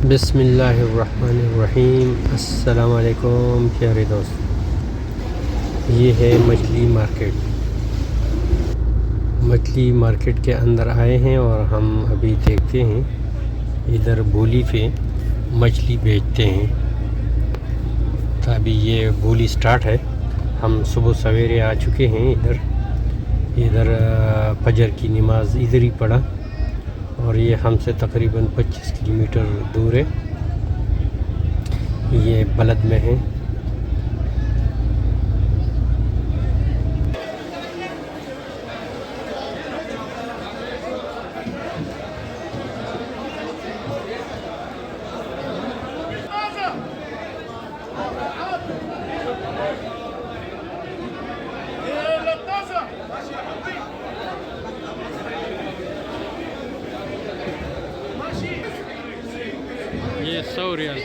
बिस्मिल्लाहिर्रहमानिर्रहीम। अस्सलाम वालेकुम प्यारे दोस्त। ये है मछली मार्केट के अंदर आए हैं और हम अभी देखते हैं इधर बोली पे मछली बेचते हैं। तो अभी ये बोली स्टार्ट है। हम सुबह सवेरे आ चुके हैं इधर फजर की नमाज इधर ही पढ़ा और ये हमसे तकरीबन 25 किलोमीटर दूर है। ये बलद में है। ये 100 रियाल है।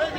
120 120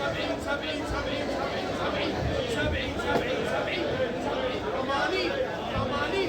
70 70 70 70 70 70 70 80 80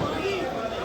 80 80 80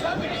70 70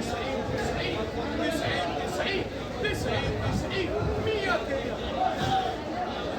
90 90 90 90 100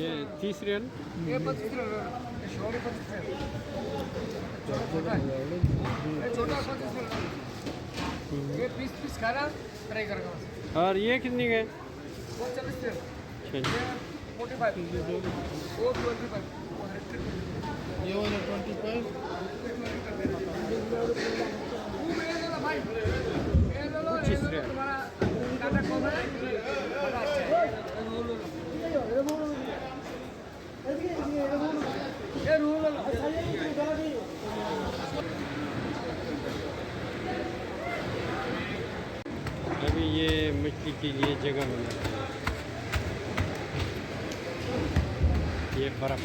ये 30 रियाल। ये 25 रुपये शोर 25 रुपये छोटा 25 रुपये ये पीस पीस खाना ट्राई करेगा और ये कितने के? वो 40 रुपये ये 45 वो 25 ये वाला 25 भाई ये लो 25 रियाल। तुम्हारा डाटा कम है बड़ा अच्छा है ये रूल अभी ये मछली के लिए जगह बनाते हैं। ये बर्फ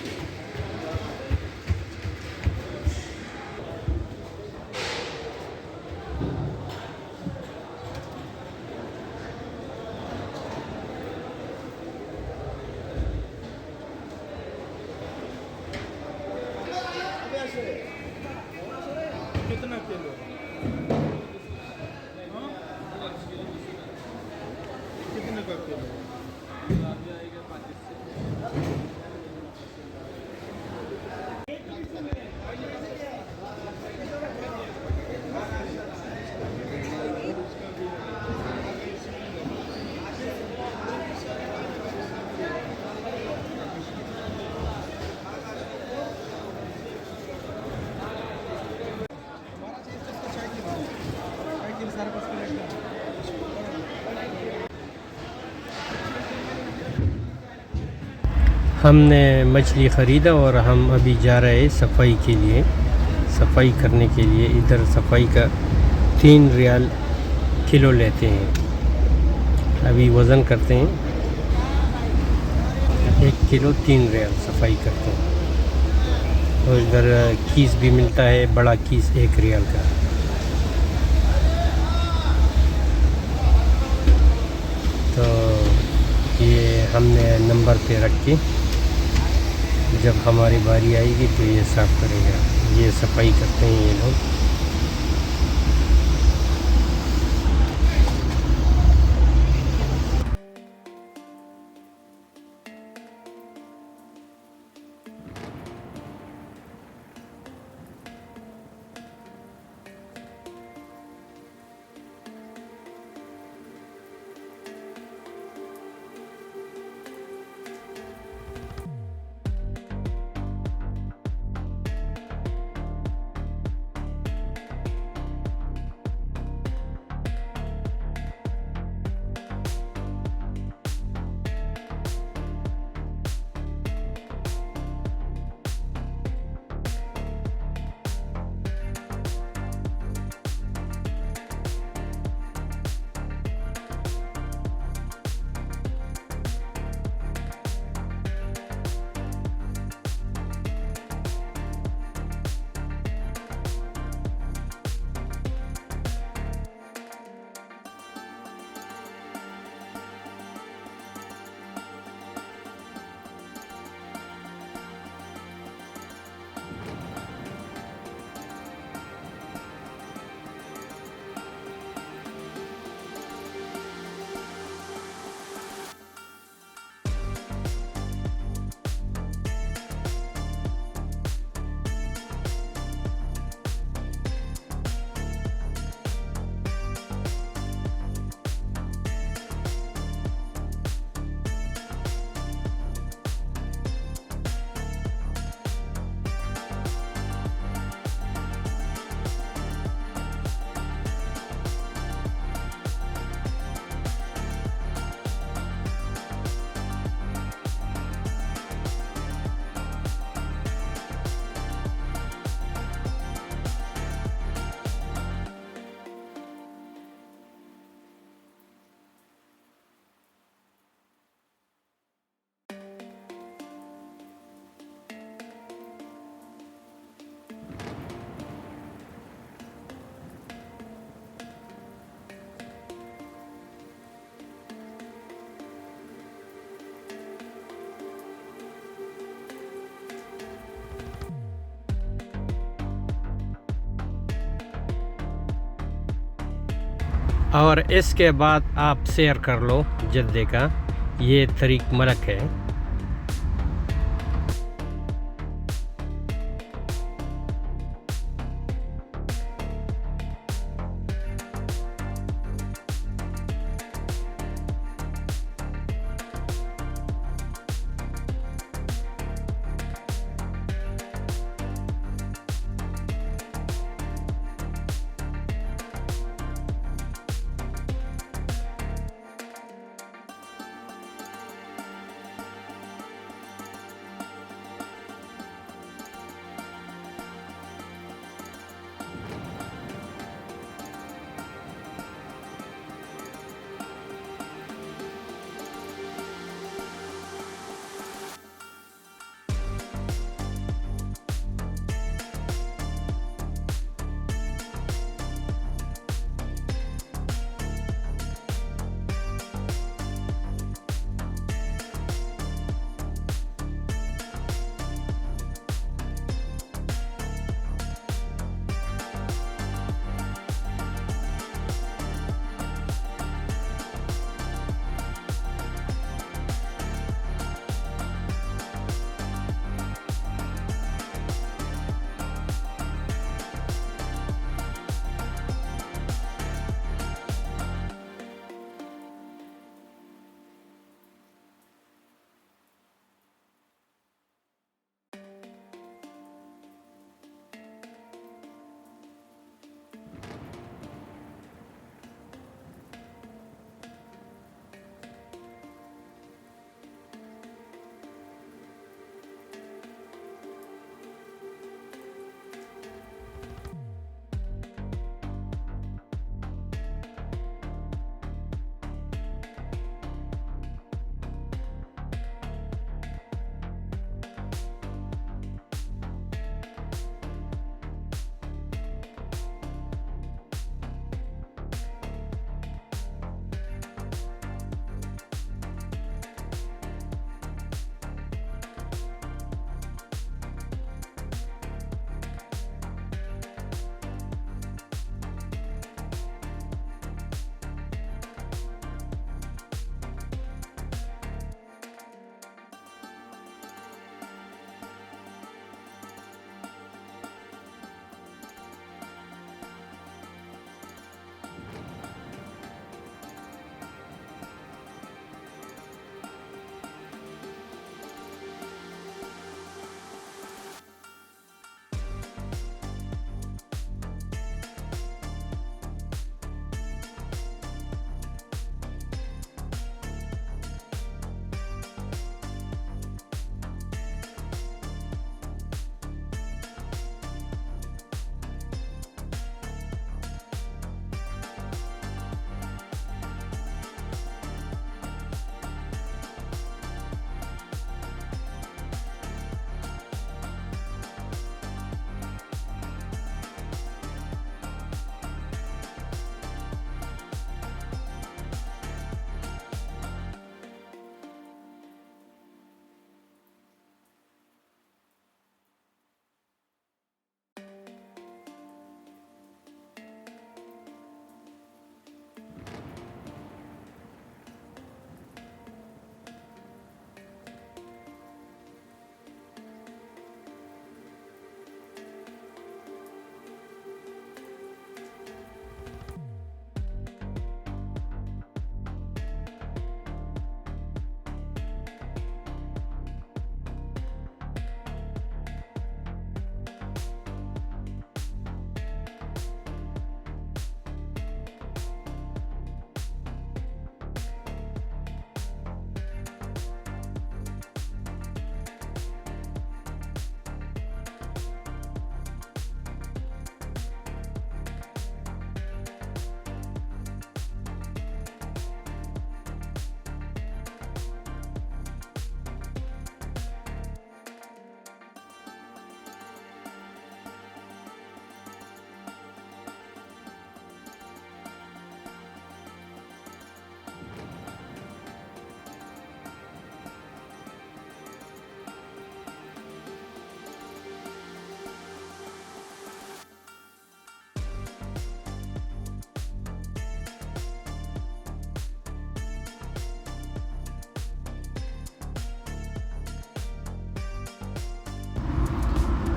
कितना किलो कितने का किलो हमने मछली ख़रीदा और हम अभी जा रहे हैं सफाई के लिए, सफाई करने के लिए। इधर सफाई का 3 रियाल किलो लेते हैं। अभी वज़न करते हैं, 1 किलो 3 रियाल सफाई करते हैं। और इधर कीस भी मिलता है, बड़ा कीस 1 रियाल का। तो ये हमने नंबर पे रख के जब हमारी बारी आएगी तो ये साफ़ करेगा। ये सफाई करते हैं ये लोग। और इसके बाद आप सैर कर लो जद्दे का। ये तरीक मलक है।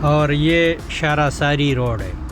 और ये शारासारी रोड है।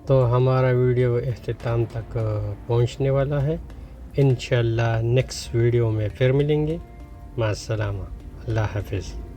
तो हमारा वीडियो इख्तिताम तक पहुंचने वाला है। इंशाल्लाह नेक्स्ट वीडियो में फिर मिलेंगे। मास्सलामा, अल्लाह हाफ़िज़।